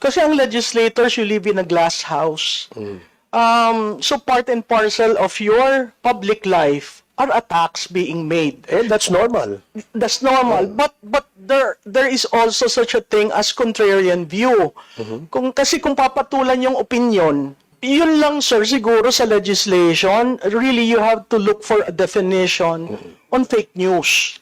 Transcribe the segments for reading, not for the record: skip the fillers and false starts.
Kasi ang legislators, you live in a glass house. So part and parcel of your public life are attacks being made. And that's normal. That's normal. But there is also such a thing as contrarian view. Kasi kung papatulan yung opinion, yun lang, sir, siguro sa legislation, really you have to look for a definition on fake news.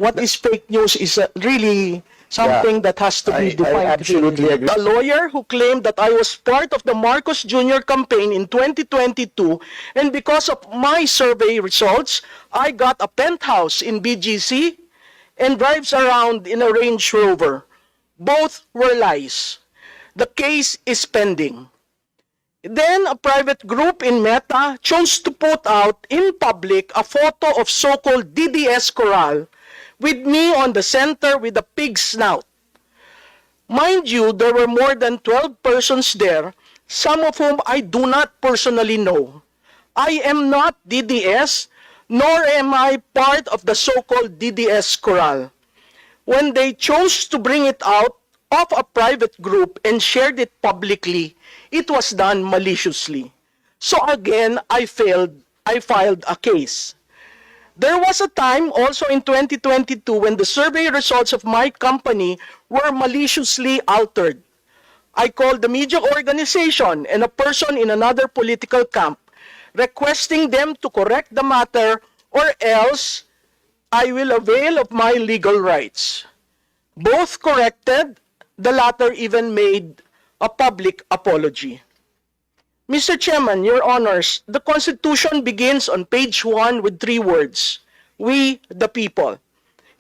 What is fake news is really something that has to be defined. I absolutely agree. A lawyer who claimed that I was part of the Marcos Jr. campaign in 2022, and because of my survey results, I got a penthouse in BGC and drives around in a Range Rover. Both were lies. The case is pending. Then a private group in Meta chose to put out in public a photo of so-called DDS Coral with me on the center with a pig snout. Mind you, there were more than 12 persons there, some of whom I do not personally know. I am not DDS, nor am I part of the so-called DDS Coral. When they chose to bring it out of a private group and shared it publicly, it was done maliciously. So again, I filed a case. There was a time also in 2022 when the survey results of my company were maliciously altered. I called the media organization and a person in another political camp, requesting them to correct the matter or else I will avail of my legal rights. Both corrected, the latter even made a public apology. Mr. Chairman, Your Honors, the Constitution begins on page 1 with 3 words, "We the people."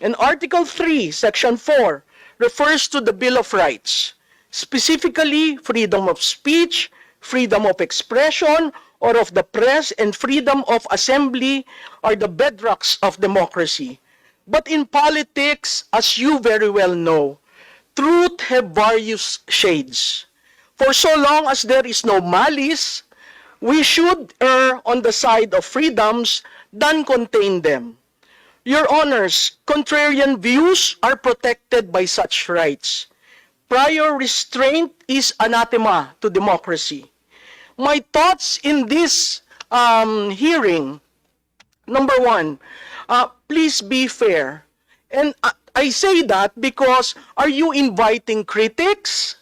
And Article 3, Section 4, refers to the Bill of Rights, specifically freedom of speech, freedom of expression or of the press, and freedom of assembly are the bedrocks of democracy. But in politics, as you very well know, truth have various shades. For so long as there is no malice, we should err on the side of freedoms than contain them. Your Honors, contrarian views are protected by such rights. Prior restraint is anathema to democracy. My thoughts in this hearing, number one, please be fair. And I say that because are you inviting critics,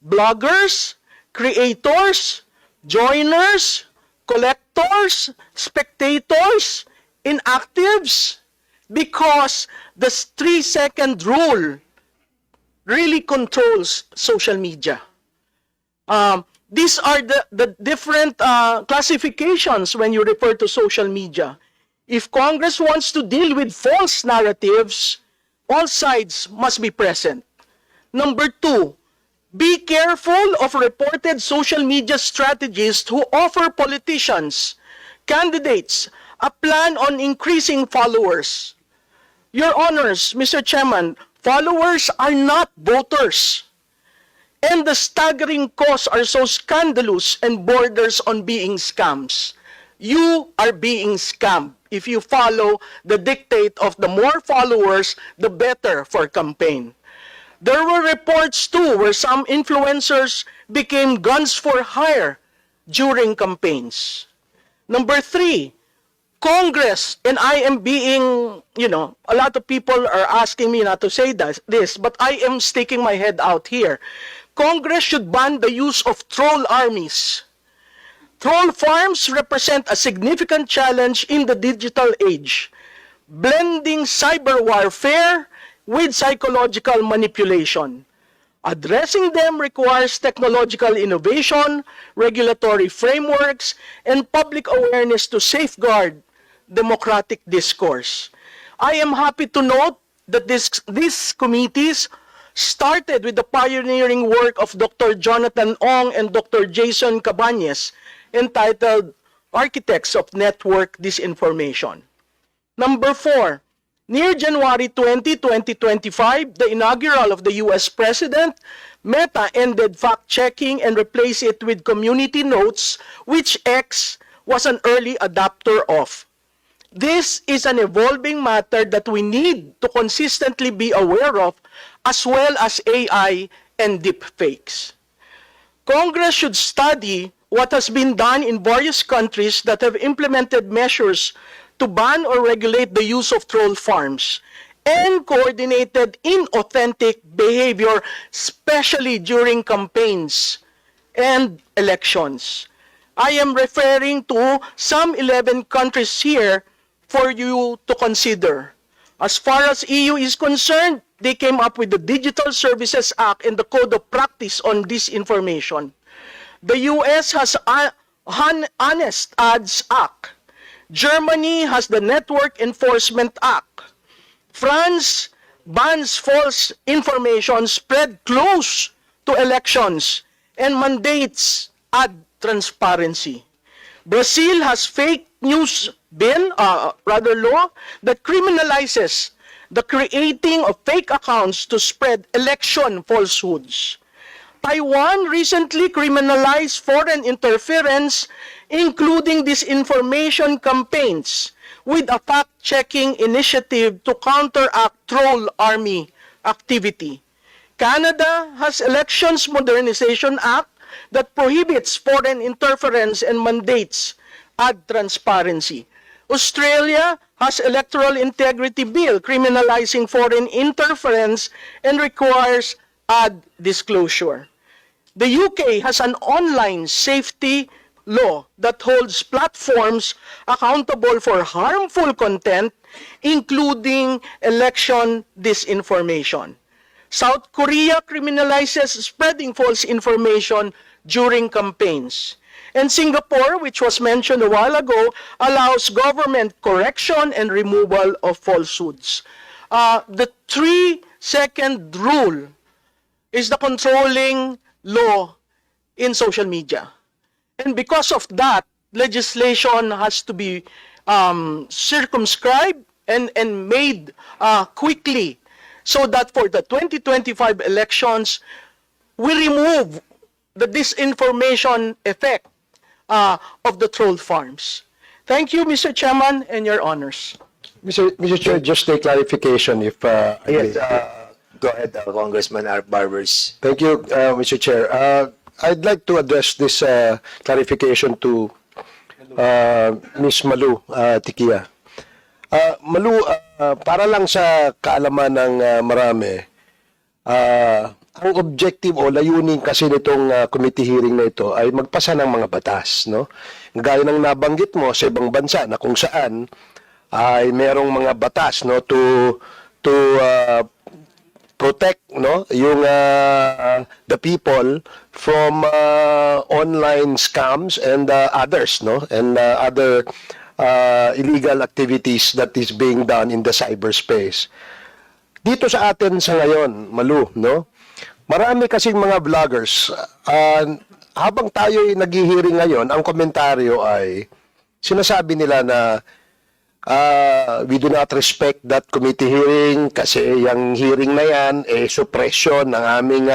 bloggers, creators, joiners, collectors, spectators, inactives? Because the 3-second rule really controls social media. These are the different classifications when you refer to social media. If Congress wants to deal with false narratives, all sides must be present. Number 2, be careful of reported social media strategists who offer politicians, candidates, a plan on increasing followers. Your Honors, Mr. Chairman, followers are not voters. And the staggering costs are so scandalous and borders on being scams. You are being scammed if you follow the dictate of the more followers, the better for campaign. There were reports too where some influencers became guns for hire during campaigns. Number 3, Congress, and I am being, a lot of people are asking me not to say this, but I am sticking my head out here. Congress should ban the use of troll armies. Troll farms represent a significant challenge in the digital age, blending cyber warfare with psychological manipulation. Addressing them requires technological innovation, regulatory frameworks, and public awareness to safeguard democratic discourse. I am happy to note that these committees started with the pioneering work of Dr. Jonathan Ong and Dr. Jason Cabañez, entitled Architects of Network Disinformation. Number 4, near January 20, 2025, the inaugural of the U.S. President, Meta ended fact-checking and replaced it with community notes, which X was an early adopter of. This is an evolving matter that we need to consistently be aware of, as well as AI and deepfakes. Congress should study what has been done in various countries that have implemented measures to ban or regulate the use of troll farms and coordinated inauthentic behavior, especially during campaigns and elections. I am referring to some 11 countries here for you to consider. As far as EU is concerned, they came up with the Digital Services Act and the Code of Practice on Disinformation. The US has Honest Ads Act. Germany has the Network Enforcement Act. France bans false information spread close to elections and mandates ad transparency. Brazil has fake news law that criminalizes the creating of fake accounts to spread election falsehoods. Taiwan recently criminalized foreign interference, including disinformation campaigns, with a fact-checking initiative to counteract troll army activity. Canada has Elections Modernization Act that prohibits foreign interference and mandates ad transparency. Australia has Electoral Integrity Bill criminalizing foreign interference and requires ad disclosure. The UK has an online safety law that holds platforms accountable for harmful content, including election disinformation. South Korea criminalizes spreading false information during campaigns. And Singapore, which was mentioned a while ago, allows government correction and removal of falsehoods. The 3-second rule is the controlling law in social media. And because of that, legislation has to be circumscribed and made quickly so that for the 2025 elections, we remove the disinformation effect of the troll farms. Thank you, Mr. Chairman, and your honors. Mr. Chair, just a clarification if I may. Go ahead, Congressman Art Barbers. Thank you, Mr. Chair. I'd like to address this clarification to Ms. Malu Tikia. Malu, para lang sa kaalaman ng marami, ang objective o layunin kasi nitong committee hearing na ito ay magpasa ng mga batas, no? Gaya ng nabanggit mo sa ibang bansa na kung saan ay merong mga batas, no, to protect, no, yung the people from online scams and others, no, and other illegal activities that is being done in the cyberspace. Dito sa atin sa ngayon, Malu, no, marami kasing mga vloggers, habang tayo'y naghihiring ngayon, ang komentaryo ay sinasabi nila na we do not respect that committee hearing kasi yung hearing na yan suppression ng aming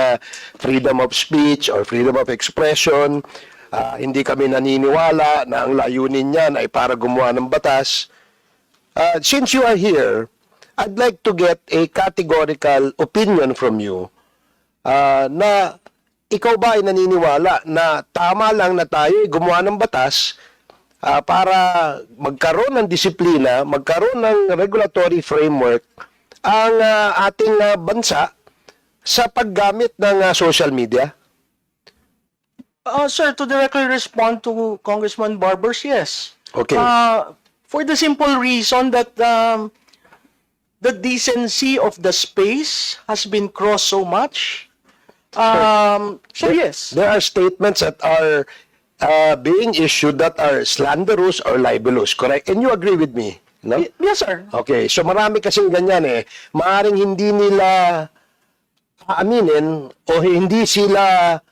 freedom of speech or freedom of expression. Hindi kami naniniwala na ang layunin niyan ay para gumawa ng batas. Since you are here, I'd like to get a categorical opinion from you na ikaw ba ay naniniwala na tama lang na tayo gumawa ng batas para magkaroon ng disiplina, magkaroon ng regulatory framework ang ating bansa sa paggamit ng social media? Sir, to directly respond to Congressman Barbers, yes. Okay. For the simple reason that the decency of the space has been crossed so much. So yes. There are statements that are being issued that are slanderous or libelous, correct? And you agree with me, no? Yes, sir. Okay, so marami kasing ganyan Maaring hindi nila aaminin o hindi sila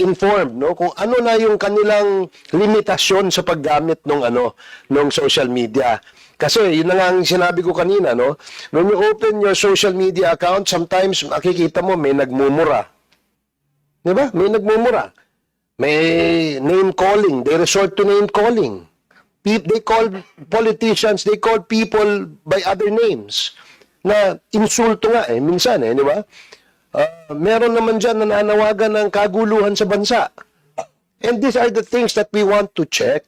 informed, no, kung ano na yung kanilang limitasyon sa paggamit ng social media. Kasi yun na nga ang sinabi ko kanina, no, when you open your social media account, sometimes makikita mo may nagmumura. Di ba? May nagmumura. May name calling. They resort to name calling. They call politicians, they call people by other names. Na insulto nga minsan di ba? meron naman dyan nananawagan ng kaguluhan sa bansa. And these are the things that we want to check.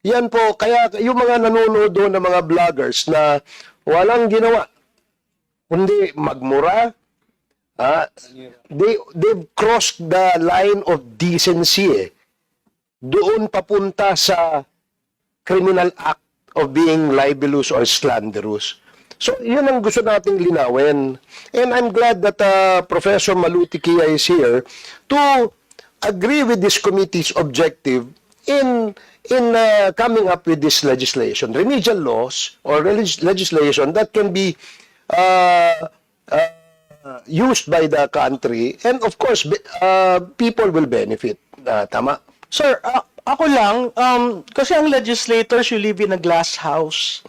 Yan po, kaya yung mga nanonood doon ng mga vloggers na walang ginawa, kundi magmura, they've crossed the line of decency. Doon papunta sa criminal act of being libelous or slanderous. So, yun ang gusto nating linawin. And I'm glad that Professor Malutikia is here to agree with this committee's objective in coming up with this legislation, remedial laws or legislation that can be used by the country, and of course, people will benefit. Tama? Sir, ako lang, kasi ang legislators, you live in a glass house.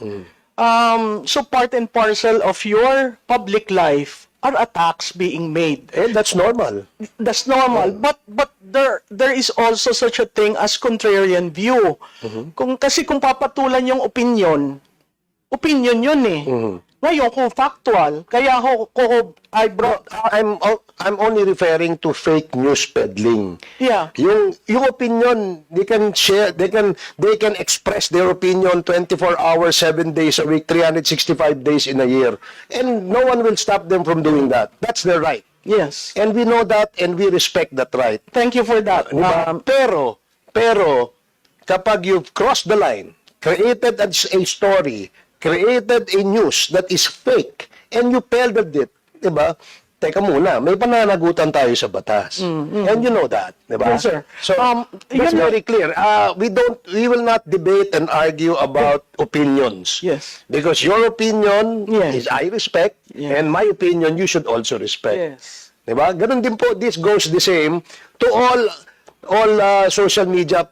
So part and parcel of your public life are attacks being made. And that's normal. That's normal, but there is also such a thing as contrarian view. Kasi kung papatulan yung opinion yun eh. Ngayon kung factual, kaya I brought I'm only referring to fake news peddling. yeah. Yung opinion, they can share, they can express their opinion 24 hours, 7 days a week, 365 days in a year. And no one will stop them from doing that. That's their right. Yes. And we know that and we respect that right. Thank you for that. Pero kapag you've crossed the line, created a story, created a news that is fake, and you peddled it, di ba? Teka muna, may pananagutan tayo sa batas. And you know that, di ba? Yes, sir. So, that's yun- very clear. We will not debate and argue about opinions. Yes. Because your opinion Yes. is I respect, Yes. and my opinion you should also respect. Yes. Diba? Ganun din po, this goes the same to all social media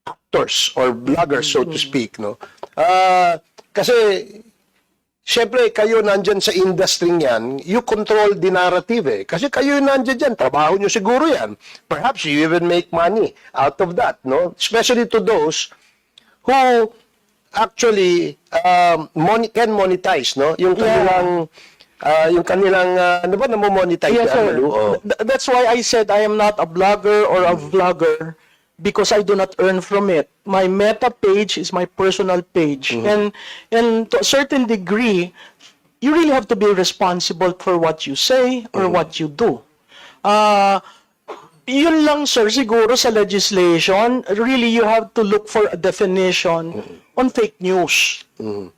actors or bloggers, so to speak, no? Kasi, syempre, kayo nandyan sa industry yan, you control the narrative eh. Kasi kayo nandyan dyan, trabaho nyo siguro yan. Perhaps you even make money out of that, no? Especially to those who actually can monetize, no? Yung kanilang, ano ba, namo-monetize Yes, na, sir. Malu? Oh. That's why I said I am not a blogger or a vlogger because I do not earn from it. My meta page is my personal page. And to a certain degree, you really have to be responsible for what you say or what you do. Yun lang, sir, siguro sa legislation, really you have to look for a definition on fake news.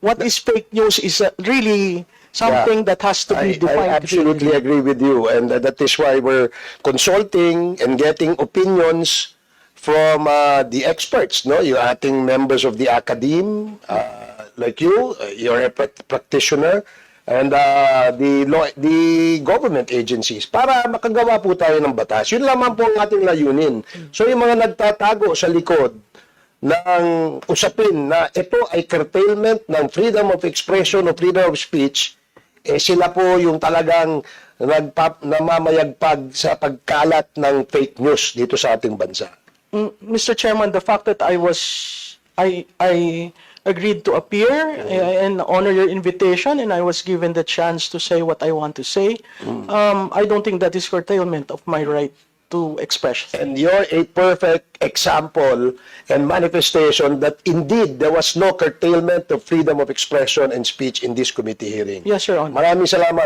What is fake news is really something that has to be I defined. absolutely agree with you, and that is why we're consulting and getting opinions from the experts, no? Yung ating members of the academe, like you're a practitioner, and the government agencies para makagawa po tayo ng batas. Yun lamang po ang ating layunin. So yung mga nagtatago sa likod ng usapin na ito ay curtailment ng freedom of expression o freedom of speech, sila po yung talagang namamayagpag sa pagkalat ng fake news dito sa ating bansa. Mr. Chairman, the fact that I agreed to appear and honor your invitation, and I was given the chance to say what I want to say, I don't think that is curtailment of my right to express. And you're a perfect example and manifestation that indeed there was no curtailment of freedom of expression and speech in this committee hearing. Yes, Your Honor. Maraming salamat.